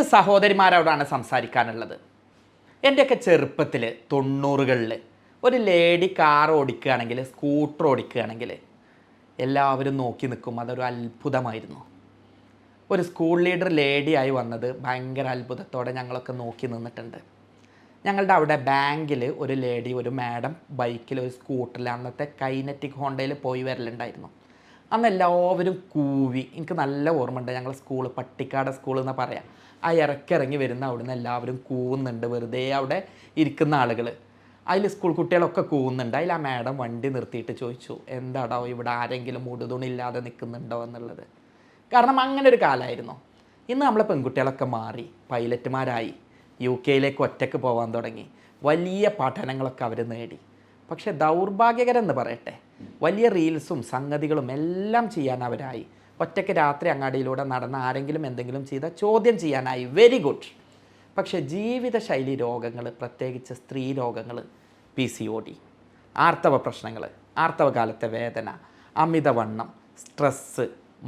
ഇന്ന് സഹോദരിമാരോടാണ് സംസാരിക്കാനുള്ളത്. എൻ്റെയൊക്കെ ചെറുപ്പത്തിൽ 90കളിൽ ഒരു ലേഡി കാർ ഓടിക്കുകയാണെങ്കിൽ, സ്കൂട്ടർ ഓടിക്കുകയാണെങ്കിൽ എല്ലാവരും നോക്കി നിൽക്കും. അതൊരു അത്ഭുതമായിരുന്നു. ഒരു സ്കൂൾ ലീഡർ ലേഡിയായി വന്നത് ഭയങ്കര അത്ഭുതത്തോടെ ഞങ്ങളൊക്കെ നോക്കി നിന്നിട്ടുണ്ട്. ഞങ്ങളുടെ അവിടെ ബാങ്കിൽ ഒരു ലേഡി, ഒരു മാഡം ബൈക്കിൽ, ഒരു സ്കൂട്ടറിൽ, അന്നത്തെ കൈനറ്റിക് ഹോണ്ടയിൽ പോയി വരലുണ്ടായിരുന്നു. അന്ന് എല്ലാവരും കൂവി. എനിക്ക് നല്ല ഓർമ്മയുണ്ട്. ഞങ്ങൾ സ്കൂൾ പട്ടിക്കാട് സ്കൂൾ എന്ന് പറയാം. ആ ഇറങ്ങി വരുന്ന അവിടുന്ന് എല്ലാവരും കൂവുന്നുണ്ട്. വെറുതെ അവിടെ ഇരിക്കുന്ന ആളുകൾ, അതിൽ സ്കൂൾ കുട്ടികളൊക്കെ കൂവുന്നുണ്ട്. അതിൽ ആ മാഡം വണ്ടി നിർത്തിയിട്ട് ചോദിച്ചു, എന്താടോ ഇവിടെ ആരെങ്കിലും ഉടുതുണില്ലാതെ നിൽക്കുന്നുണ്ടോ എന്നുള്ളത്. കാരണം അങ്ങനെ ഒരു കാലമായിരുന്നു. ഇന്ന് നമ്മളെ പെൺകുട്ടികളൊക്കെ മാറി, പൈലറ്റുമാരായി, UK ഒറ്റയ്ക്ക് പോകാൻ തുടങ്ങി. വലിയ പഠനങ്ങളൊക്കെ അവർ നേടി. പക്ഷേ ദൗർഭാഗ്യകരെന്ന് പറയട്ടെ, വലിയ റീൽസും സംഗതികളും എല്ലാം ചെയ്യാൻ അവരായി. ഒറ്റയ്ക്ക് രാത്രി അങ്ങാടിയിലൂടെ നടന്ന ആരെങ്കിലും എന്തെങ്കിലും ചെയ്താൽ ചോദ്യം ചെയ്യാനായി. Very good. പക്ഷേ ജീവിതശൈലി രോഗങ്ങൾ, പ്രത്യേകിച്ച് സ്ത്രീ രോഗങ്ങൾ, PCOD, ആർത്തവ പ്രശ്നങ്ങൾ, ആർത്തവകാലത്തെ വേദന, അമിതവണ്ണം, സ്ട്രെസ്സ്,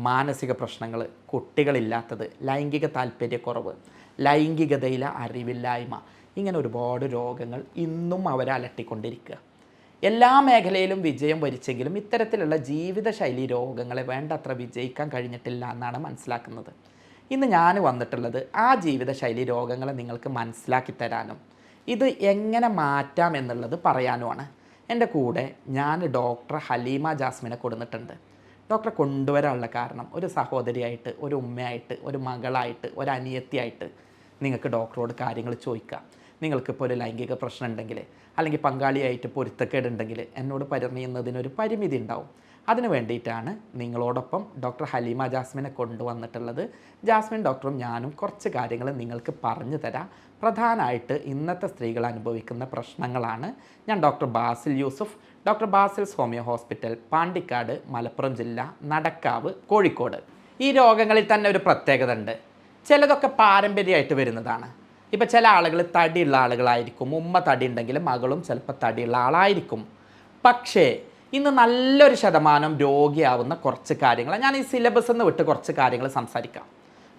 മാനസിക പ്രശ്നങ്ങൾ, കുട്ടികളില്ലാത്തത്, ലൈംഗിക താല്പര്യക്കുറവ്, ലൈംഗികതയിലെ അറിവില്ലായ്മ, ഇങ്ങനെ ഒരുപാട് രോഗങ്ങൾ ഇന്നും അവരെ അലട്ടിക്കൊണ്ടിരിക്കുക. എല്ലാ മേഖലയിലും വിജയം വരിച്ചെങ്കിലും ഇത്തരത്തിലുള്ള ജീവിതശൈലി രോഗങ്ങളെ വേണ്ടത്ര വിജയിക്കാൻ കഴിഞ്ഞിട്ടില്ല എന്നാണ് മനസ്സിലാക്കുന്നത്. ഇന്ന് ഞാൻ വന്നിട്ടുള്ളത് ആ ജീവിതശൈലി രോഗങ്ങളെ നിങ്ങൾക്ക് മനസ്സിലാക്കി തരാനും ഇത് എങ്ങനെ മാറ്റാം എന്നുള്ളത് പറയാനുമാണ്. എൻ്റെ കൂടെ ഞാൻ ഡോക്ടർ ഹലീമ ജാസ്മിനെ കൊടുത്തിട്ടുണ്ട്. ഡോക്ടറെ കൊണ്ടുവരാനുള്ള കാരണം, ഒരു സഹോദരിയായിട്ട്, ഒരു ഉമ്മയായിട്ട്, ഒരു മകളായിട്ട്, ഒരു അനിയത്തിയായിട്ട് നിങ്ങൾക്ക് ഡോക്ടറോട് കാര്യങ്ങൾ ചോദിക്കാം. നിങ്ങൾക്കിപ്പോൾ ഒരു ലൈംഗിക പ്രശ്നം ഉണ്ടെങ്കിൽ, അല്ലെങ്കിൽ പങ്കാളിയായിട്ട് പൊരുത്തക്കേടുണ്ടെങ്കിൽ എന്നോട് പറയുന്നതിനൊരു പരിമിതി ഉണ്ടാവും. അതിന് വേണ്ടിയിട്ടാണ് നിങ്ങളോടൊപ്പം ഡോക്ടർ ഹലീമ ജാസ്മിനെ കൊണ്ടുവന്നിട്ടുള്ളത്. ജാസ്മിൻ ഡോക്ടറും ഞാനും കുറച്ച് കാര്യങ്ങൾ നിങ്ങൾക്ക് പറഞ്ഞു തരാം. പ്രധാനമായിട്ട് ഇന്നത്തെ സ്ത്രീകൾ അനുഭവിക്കുന്ന പ്രശ്നങ്ങളാണ്. ഞാൻ doctor Basil Yusuf, doctor Basil's homeo hospital, Pandikkad, Malappuram ജില്ല, നടക്കാവ്, കോഴിക്കോട്. ഈ രോഗങ്ങളിൽ തന്നെ ഒരു പ്രത്യേകത ഉണ്ട്. ചിലതൊക്കെ പാരമ്പര്യമായിട്ട് വരുന്നതാണ്. ഇപ്പോൾ ചില ആളുകൾ തടിയുള്ള ആളുകളായിരിക്കും. ഉമ്മ തടി ഉണ്ടെങ്കിൽ മകളും ചിലപ്പോൾ തടിയുള്ള ആളായിരിക്കും. പക്ഷേ ഇന്ന് നല്ലൊരു ശതമാനം രോഗിയാവുന്ന കുറച്ച് കാര്യങ്ങൾ ഞാൻ ഈ സിലബസ് എന്ന് വിട്ട് കുറച്ച് കാര്യങ്ങൾ സംസാരിക്കാം.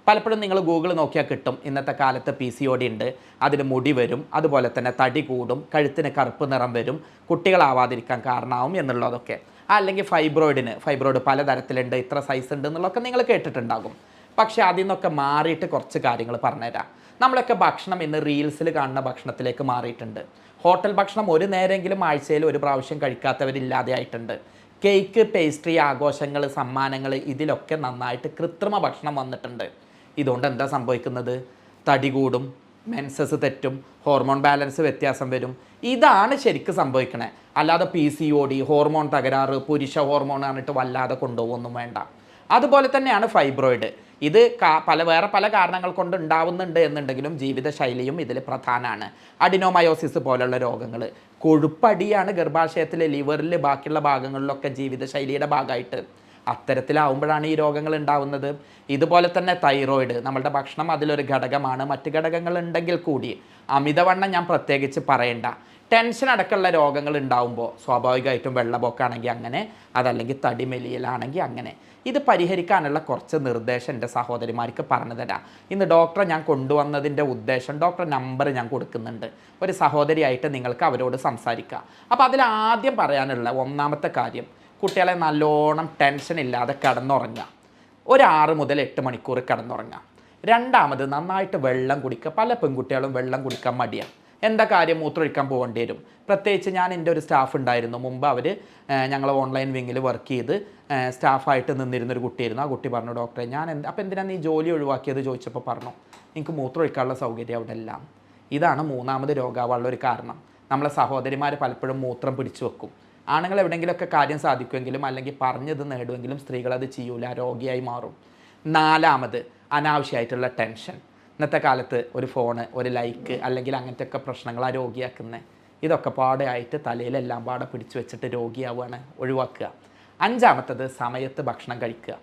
പലപ്പോഴും നിങ്ങൾ ഗൂഗിൾ നോക്കിയാൽ കിട്ടും. ഇന്നത്തെ കാലത്ത് PCOD ഉണ്ട്, അതിന് മുടി വരും, അതുപോലെ തന്നെ തടി കൂടും, കഴുത്തിന് കറുപ്പ് നിറം വരും, കുട്ടികളാവാതിരിക്കാൻ കാരണമാവും എന്നുള്ളതൊക്കെ. അല്ലെങ്കിൽ ഫൈബ്രോയിഡ് പലതരത്തിലുണ്ട്, ഇത്ര സൈസ് ഉണ്ട് എന്നുള്ളതൊക്കെ നിങ്ങൾ കേട്ടിട്ടുണ്ടാകും. പക്ഷേ അതിൽ നിന്നൊക്കെ മാറിയിട്ട് കുറച്ച് കാര്യങ്ങൾ പറഞ്ഞുതരാം. നമ്മളൊക്കെ ഭക്ഷണം ഇന്ന് റീൽസിൽ കാണുന്ന ഭക്ഷണത്തിലേക്ക് മാറിയിട്ടുണ്ട്. ഹോട്ടൽ ഭക്ഷണം ഒരു നേരമെങ്കിലും ആഴ്ചയിൽ ഒരു പ്രാവശ്യം കഴിക്കാത്തവരില്ലാതെ ആയിട്ടുണ്ട്. കേക്ക്, പേസ്ട്രി, ആഘോഷങ്ങൾ, സമ്മാനങ്ങൾ, ഇതിലൊക്കെ നന്നായിട്ട് കൃത്രിമ ഭക്ഷണം വന്നിട്ടുണ്ട്. ഇതുകൊണ്ട് എന്താ സംഭവിക്കുന്നത്? തടി കൂടും, മെൻസസ് തെറ്റും, ഹോർമോൺ ബാലൻസ് വ്യത്യാസം വരും. ഇതാണ് ശരിക്കും സംഭവിക്കണേ. അല്ലാതെ PCOD, ഹോർമോൺ തകരാറ്, പുരുഷ ഹോർമോൺ പറഞ്ഞിട്ട് വല്ലാതെ കൊണ്ടുപോകൊന്നും വേണ്ട. അതുപോലെ തന്നെയാണ് ഫൈബ്രോയിഡ്. ഇത് വേറെ പല കാരണങ്ങൾ കൊണ്ട് ഉണ്ടാവുന്നുണ്ട് എന്നുണ്ടെങ്കിലും ജീവിതശൈലിയും ഇതിൽ പ്രധാനമാണ്. അഡിനോമയോസിസ് പോലുള്ള രോഗങ്ങൾ, കൊഴുപ്പടിയാണ് ഗർഭാശയത്തിലെ, ലിവറിൽ, ബാക്കിയുള്ള ഭാഗങ്ങളിലൊക്കെ ജീവിതശൈലിയുടെ ഭാഗമായിട്ട്. അത്തരത്തിലാവുമ്പോഴാണ് ഈ രോഗങ്ങൾ ഉണ്ടാവുന്നത്. ഇതുപോലെ തന്നെ തൈറോയിഡ്, നമ്മളുടെ ഭക്ഷണം അതിലൊരു ഘടകമാണ്. മറ്റ് ഘടകങ്ങൾ ഉണ്ടെങ്കിൽ കൂടി അമിതവണ്ണം ഞാൻ പ്രത്യേകിച്ച് പറയേണ്ട. ടെൻഷൻ അടക്കമുള്ള രോഗങ്ങൾ ഉണ്ടാവുമ്പോൾ സ്വാഭാവികമായിട്ടും വെള്ളപ്പൊക്കമാണെങ്കിൽ അങ്ങനെ, അതല്ലെങ്കിൽ തടി മെലിയലാണെങ്കിൽ അങ്ങനെ. ഇത് പരിഹരിക്കാനുള്ള കുറച്ച് നിർദ്ദേശം എൻ്റെ സഹോദരിമാർക്ക് പറഞ്ഞു തരാം. ഇന്ന് ഡോക്ടറെ ഞാൻ കൊണ്ടുവന്നതിൻ്റെ ഉദ്ദേശം, ഡോക്ടറെ നമ്പർ ഞാൻ കൊടുക്കുന്നുണ്ട്. ഒരു സഹോദരിയായിട്ട് നിങ്ങൾക്ക് അവരോട് സംസാരിക്കാം. അപ്പോൾ അതിൽ ആദ്യം പറയാനുള്ള ഒന്നാമത്തെ കാര്യം, കുട്ടികളെ നല്ലോണം ടെൻഷൻ ഇല്ലാതെ കിടന്നുറങ്ങുക. ഒരു 6 മുതൽ 8 മണിക്കൂർ കിടന്നുറങ്ങുക. രണ്ടാമത് നന്നായിട്ട് വെള്ളം കുടിക്കുക. പല പെൺകുട്ടികളും വെള്ളം കുടിക്കാൻ മടിയാണ്. എന്താ കാര്യം? മൂത്രമൊഴിക്കാൻ പോകേണ്ടി വരും. പ്രത്യേകിച്ച് ഞാൻ എൻ്റെ ഒരു സ്റ്റാഫ് ഉണ്ടായിരുന്നു മുമ്പ്. അവർ ഞങ്ങൾ ഓൺലൈൻ വിങ്ങിൽ വർക്ക് ചെയ്ത് സ്റ്റാഫായിട്ട് നിന്നിരുന്നൊരു കുട്ടിയായിരുന്നു. ആ കുട്ടി പറഞ്ഞു, ഡോക്ടറെ അപ്പോൾ എന്തിനാണ് നീ ജോലി ഒഴിവാക്കിയത് ചോദിച്ചപ്പോൾ പറഞ്ഞു, എനിക്ക് മൂത്രമൊഴിക്കാനുള്ള സൗകര്യം അവിടെ എല്ലാം. ഇതാണ് മൂന്നാമത് രോഗാവാനുള്ള ഒരു കാരണം. നമ്മളെ സഹോദരിമാർ പലപ്പോഴും മൂത്രം പിടിച്ചു വെക്കും. ആണുങ്ങൾ എവിടെയെങ്കിലുമൊക്കെ കാര്യം സാധിക്കുമെങ്കിലും അല്ലെങ്കിൽ പറഞ്ഞത് നേടുമെങ്കിലും സ്ത്രീകളത് ചെയ്യൂല, രോഗിയായി മാറും. നാലാമത് അനാവശ്യമായിട്ടുള്ള ടെൻഷൻ. ഇന്നത്തെ കാലത്ത് ഒരു ഫോണ്, ഒരു ലൈക്ക്, അല്ലെങ്കിൽ അങ്ങനത്തെ ഒക്കെ പ്രശ്നങ്ങളാണ് രോഗിയാക്കുന്നത്. ഇതൊക്കെ പാടെയായിട്ട് തലയിലെല്ലാം പാടെ പിടിച്ചു വെച്ചിട്ട് രോഗിയാവുകയാണ്. ഒഴിവാക്കുക. അഞ്ചാമത്തത് സമയത്ത് ഭക്ഷണം കഴിക്കുക.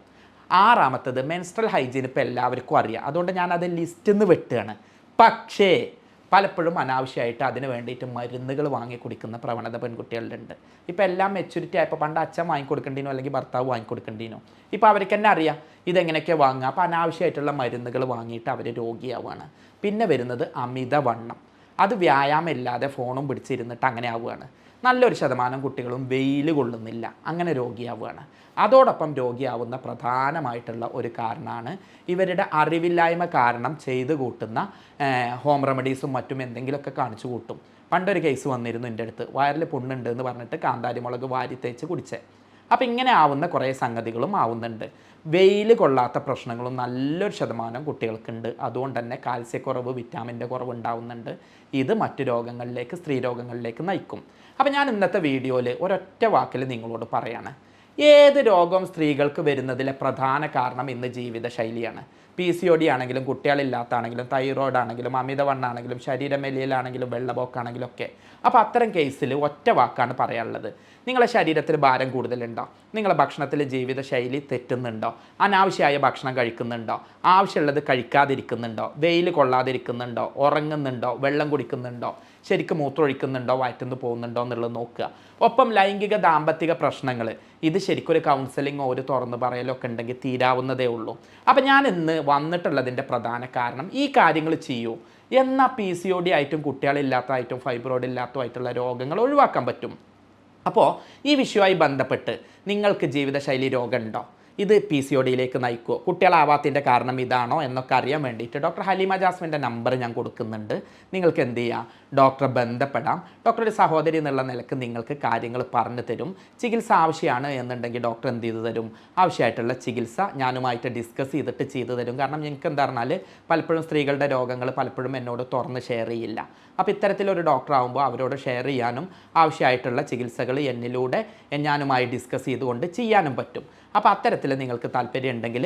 ആറാമത്തത് മെൻസ്ട്രൽ ഹൈജീൻ. ഇപ്പോൾ എല്ലാവർക്കും അറിയാം, അതുകൊണ്ട് ഞാനത് ലിസ്റ്റിൽ നിന്ന് വെട്ടുകയാണ്. പക്ഷേ പലപ്പോഴും അനാവശ്യമായിട്ട് അതിന് വേണ്ടിയിട്ട് മരുന്നുകൾ വാങ്ങി കുടിക്കുന്ന പ്രവണത പെൺകുട്ടികളിലുണ്ട്. ഇപ്പോൾ എല്ലാം മെച്യൂരിറ്റി ആയപ്പോൾ പണ്ട് അച്ഛൻ വാങ്ങിക്കൊടുക്കേണ്ടിനോ അല്ലെങ്കിൽ ഭർത്താവ് വാങ്ങിക്കൊടുക്കേണ്ടിനോ, ഇപ്പോൾ അവർക്ക് തന്നെ അറിയാം ഇതെങ്ങനെയൊക്കെയാണ് വാങ്ങുക. അപ്പോൾ അനാവശ്യമായിട്ടുള്ള മരുന്നുകൾ വാങ്ങിയിട്ട് അവർ രോഗിയാവുകയാണ്. പിന്നെ വരുന്നത് അമിതവണ്ണം. അത് വ്യായാമം ഇല്ലാതെ ഫോണും പിടിച്ചിരുന്നിട്ട് അങ്ങനെ ആവുകയാണ്. നല്ലൊരു ശതമാനം കുട്ടികളും വെയിൽ കൊള്ളുന്നില്ല, അങ്ങനെ രോഗിയാവുകയാണ്. അതോടൊപ്പം രോഗിയാവുന്ന പ്രധാനമായിട്ടുള്ള ഒരു കാരണമാണ് ഇവരുടെ അറിവില്ലായ്മ കാരണം ചെയ്ത് കൂട്ടുന്ന ഹോം റെമഡീസും മറ്റും എന്തെങ്കിലുമൊക്കെ കാണിച്ചു കൂട്ടും. പണ്ടൊരു കേസ് വന്നിരുന്നു എൻ്റെ അടുത്ത്, വയറിൽ പുണ്ണുണ്ട് എന്ന് പറഞ്ഞിട്ട് കാന്താരി മുളക് വാരി തേച്ച് കുടിച്ചേ. അപ്പോൾ ഇങ്ങനെ ആവുന്ന കുറേ സംഗതികളും ആവുന്നുണ്ട്. വെയിൽ കൊള്ളാത്ത പ്രശ്നങ്ങളും നല്ലൊരു ശതമാനം കുട്ടികൾക്കുണ്ട്. അതുകൊണ്ട് തന്നെ കാൽസ്യക്കുറവ്, വിറ്റാമിൻ്റെ കുറവ് ഉണ്ടാവുന്നുണ്ട്. ഇത് മറ്റു രോഗങ്ങളിലേക്ക്, സ്ത്രീ രോഗങ്ങളിലേക്ക് നയിക്കും. അപ്പോൾ ഞാൻ ഇന്നത്തെ വീഡിയോയിൽ ഒരൊറ്റ വാക്കിൽ നിങ്ങളോട് പറയാണ്, ഏത് രോഗം സ്ത്രീകൾക്ക് വരുന്നതിലെ പ്രധാന കാരണം ഇന്ന് ജീവിതശൈലിയാണ്. PCOD ആണെങ്കിലും, കുട്ടികളില്ലാത്താണെങ്കിലും, തൈറോയ്ഡ് ആണെങ്കിലും, അമിതവണ്ണാണെങ്കിലും, ശരീരമെലിയലാണെങ്കിലും, വെള്ളപോക്കാണെങ്കിലും ഒക്കെ. അപ്പോൾ അത്തരം കേസിൽ ഒറ്റ വാക്കാണ് പറയാനുള്ളത്. നിങ്ങളുടെ ശരീരത്തിൽ ഭാരം കൂടുതലുണ്ടോ? നിങ്ങളുടെ ഭക്ഷണത്തിൽ ജീവിതശൈലി തെറ്റുന്നുണ്ടോ? അനാവശ്യമായ ഭക്ഷണം കഴിക്കുന്നുണ്ടോ? ആവശ്യമുള്ളത് കഴിക്കാതിരിക്കുന്നുണ്ടോ? വെയിൽ കൊള്ളാതിരിക്കുന്നുണ്ടോ? ഉറങ്ങുന്നുണ്ടോ? വെള്ളം കുടിക്കുന്നുണ്ടോ? ശരിക്കും മൂത്രമൊഴിക്കുന്നുണ്ടോ? വയറ്റുന്നു പോകുന്നുണ്ടോ എന്നുള്ളത് നോക്കുക. ഒപ്പം ലൈംഗിക ദാമ്പത്തിക പ്രശ്നങ്ങൾ, ഇത് ശരിക്കൊരു കൗൺസിലിങ്ങോ ഒരു തുറന്നു പറയലോ ഒക്കെ ഉണ്ടെങ്കിൽ തീരാവുന്നതേ ഉള്ളൂ. അപ്പം ഞാൻ ഇന്ന് വന്നിട്ടുള്ളതിൻ്റെ പ്രധാന കാരണം ഈ കാര്യങ്ങൾ ചെയ്യൂ. എന്നാൽ PCOD ആയിട്ടും കുട്ടികളില്ലാത്തതായിട്ടും ഫൈബ്രോയിഡ് ഇല്ലാത്തതായിട്ടുള്ള രോഗങ്ങൾ ഒഴിവാക്കാൻ പറ്റും. അപ്പോൾ ഈ വിഷയവുമായി ബന്ധപ്പെട്ട് നിങ്ങൾക്ക് ജീവിതശൈലി രോഗമുണ്ടോ? ഇത് PCODയിലേക്ക് നയിക്കുമോ? കുട്ടികളാവാത്തതിൻ്റെ കാരണം ഇതാണോ എന്നൊക്കെ അറിയാൻ വേണ്ടിയിട്ട് ഡോക്ടർ ഹലീമ ജാസ്മിൻ്റെ നമ്പർ ഞാൻ കൊടുക്കുന്നുണ്ട്. നിങ്ങൾക്ക് എന്ത് ചെയ്യാം? ഡോക്ടറെ ബന്ധപ്പെടാം. ഡോക്ടറുടെ സഹോദരി എന്നുള്ള നിലക്ക് നിങ്ങൾക്ക് കാര്യങ്ങൾ പറഞ്ഞു തരും. ചികിത്സ ആവശ്യമാണ് എന്നുണ്ടെങ്കിൽ ഡോക്ടർ എന്ത് ചെയ്തു തരും? ആവശ്യമായിട്ടുള്ള ചികിത്സ ഞാനുമായിട്ട് ഡിസ്കസ് ചെയ്തിട്ട് ചെയ്തു തരും. കാരണം എനിക്ക് എന്താ പറഞ്ഞാൽ പലപ്പോഴും സ്ത്രീകളുടെ രോഗങ്ങൾ പലപ്പോഴും എന്നോട് തുറന്ന് ഷെയർ ചെയ്യില്ല. അപ്പോൾ ഇത്തരത്തിലൊരു ഡോക്ടർ ആകുമ്പോൾ അവരോട് ഷെയർ ചെയ്യാനും ആവശ്യമായിട്ടുള്ള ചികിത്സകൾ എന്നിലൂടെ ഞാനുമായി ഡിസ്കസ് ചെയ്തുകൊണ്ട് ചെയ്യാനും പറ്റും. അപ്പോൾ അത്തരത്തിൽ നിങ്ങൾക്ക് താല്പര്യം ഉണ്ടെങ്കിൽ,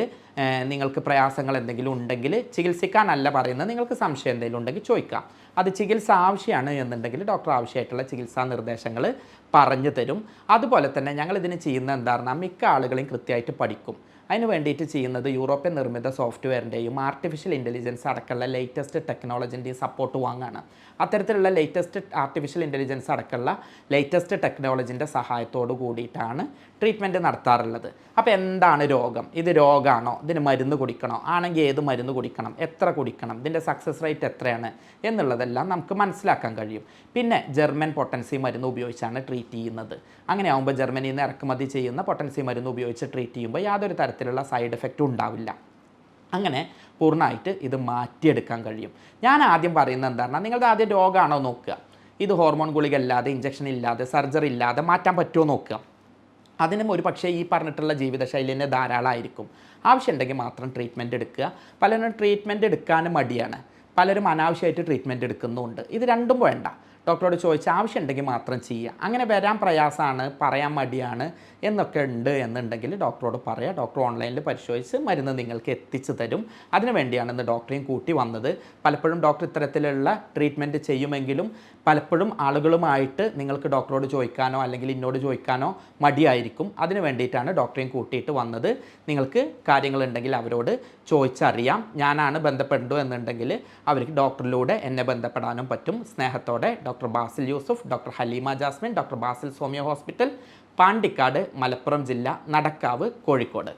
നിങ്ങൾക്ക് പ്രയാസങ്ങൾ എന്തെങ്കിലും ഉണ്ടെങ്കിൽ, ചികിത്സിക്കാനല്ല പറയുന്നത്, നിങ്ങൾക്ക് സംശയം എന്തെങ്കിലും ഉണ്ടെങ്കിൽ ചോദിക്കാം. അത് ചികിത്സ ആവശ്യമാണ് എന്നുണ്ടെങ്കിൽ ഡോക്ടർ ആവശ്യമായിട്ടുള്ള ചികിത്സാ നിർദ്ദേശങ്ങൾ പറഞ്ഞു തരും. അതുപോലെ തന്നെ ഞങ്ങളിതിന് ചെയ്യുന്ന എന്താണെന്നാൽ മിക്ക ആളുകളെയും കൃത്യമായിട്ട് പഠിക്കും. അതിന് വേണ്ടിയിട്ട് ചെയ്യുന്നത് യൂറോപ്യൻ നിർമ്മിത സോഫ്റ്റ്വെയറിൻ്റെയും ആർട്ടിഫിഷ്യൽ ഇൻ്റലിജൻസ് അടക്കമുള്ള ലേറ്റസ്റ്റ് ടെക്നോളജിൻ്റെയും സപ്പോർട്ട് വാങ്ങാണ്. അത്തരത്തിലുള്ള ലേറ്റസ്റ്റ് ആർട്ടിഫിഷ്യൽ ഇൻ്റലിജൻസ് അടക്കമുള്ള ലേറ്റസ്റ്റ് ടെക്നോളജിൻ്റെ സഹായത്തോടു കൂടിയിട്ടാണ് ട്രീറ്റ്മെൻറ്റ് നടത്താറുള്ളത്. അപ്പോൾ എന്താണ് രോഗം? ഇത് രോഗമാണോ? ഇതിന് മരുന്ന് കുടിക്കണോ? ആണെങ്കിൽ ഏത് മരുന്ന് കുടിക്കണം? എത്ര കുടിക്കണം? ഇതിൻ്റെ സക്സസ് റേറ്റ് എത്രയാണ് എന്നുള്ളതെല്ലാം നമുക്ക് മനസ്സിലാക്കാൻ കഴിയും. പിന്നെ ജർമ്മൻ പൊട്ടൻസി മരുന്ന് ഉപയോഗിച്ചാണ് ട്രീറ്റ് ചെയ്യുന്നത്. അങ്ങനെ ആകുമ്പോൾ ജർമ്മനിയിൽ നിന്ന് ഇറക്കുമതി ചെയ്യുന്ന പൊട്ടൻസി മരുന്ന് ഉപയോഗിച്ച് ട്രീറ്റ് ചെയ്യുമ്പോൾ യാതൊരു തരത്തിലുള്ള സൈഡ് എഫക്റ്റും ഉണ്ടാവില്ല. അങ്ങനെ പൂർണ്ണമായിട്ട് ഇത് മാറ്റിയെടുക്കാൻ കഴിയും. ഞാൻ ആദ്യം പറയുന്നത് എന്താ പറഞ്ഞാൽ, നിങ്ങളുടെ ആദ്യം രോഗമാണോ നോക്കുക. ഇത് ഹോർമോൺ ഗുളിക ഇല്ലാതെ, ഇഞ്ചക്ഷൻ ഇല്ലാതെ, സർജറി ഇല്ലാതെ മാറ്റാൻ പറ്റുമോ നോക്കുക. അതിനും ഒരു പക്ഷേ ഈ പറഞ്ഞിട്ടുള്ള ജീവിതശൈലി തന്നെ ധാരാളമായിരിക്കും. ആവശ്യമുണ്ടെങ്കിൽ മാത്രം ട്രീറ്റ്മെൻറ്റ് എടുക്കുക. പലരും ട്രീറ്റ്മെൻറ്റ് എടുക്കാനും മടിയാണ്. പലരും അനാവശ്യമായിട്ട് ട്രീറ്റ്മെൻറ്റ് എടുക്കുന്നുമുണ്ട്. ഇത് രണ്ടും വേണ്ട. ഡോക്ടറോട് ചോദിച്ച് ആവശ്യമുണ്ടെങ്കിൽ മാത്രം ചെയ്യുക. അങ്ങനെ വരാൻ പ്രയാസമാണ്, പറയാൻ മടിയാണ് എന്നൊക്കെ ഉണ്ട് എന്നുണ്ടെങ്കിൽ ഡോക്ടറോട് പറയുക. ഡോക്ടർ ഓൺലൈനിൽ പരിശോധിച്ച് മരുന്ന് നിങ്ങൾക്ക് എത്തിച്ചു തരും. അതിനു വേണ്ടിയാണ് ഇന്ന് ഡോക്ടറെയും കൂട്ടി വന്നത്. പലപ്പോഴും ഡോക്ടർ ഇത്തരത്തിലുള്ള ട്രീറ്റ്മെൻറ്റ് ചെയ്യുമെങ്കിലും പലപ്പോഴും ആളുകളുമായിട്ട് നിങ്ങൾക്ക് ഡോക്ടറോട് ചോദിക്കാനോ അല്ലെങ്കിൽ എന്നോട് ചോദിക്കാനോ മടിയായിരിക്കും. അതിന് വേണ്ടിയിട്ടാണ് ഡോക്ടറെയും കൂട്ടിയിട്ട് വന്നത്. നിങ്ങൾക്ക് കാര്യങ്ങളുണ്ടെങ്കിൽ അവരോട് ചോദിച്ചറിയാം. ഞാനാണ് ബന്ധപ്പെടേണ്ടത് എന്നുണ്ടെങ്കിൽ അവർക്ക് ഡോക്ടറിലൂടെ എന്നെ ബന്ധപ്പെടാനും പറ്റും. സ്നേഹത്തോടെ doctor Basil Yusuf, doctor Haleema Jasmine, doctor Basil Soumya hospital, Pandikkad, Malappuram ജില്ല, നടക്കാവ്, കോഴിക്കോട്.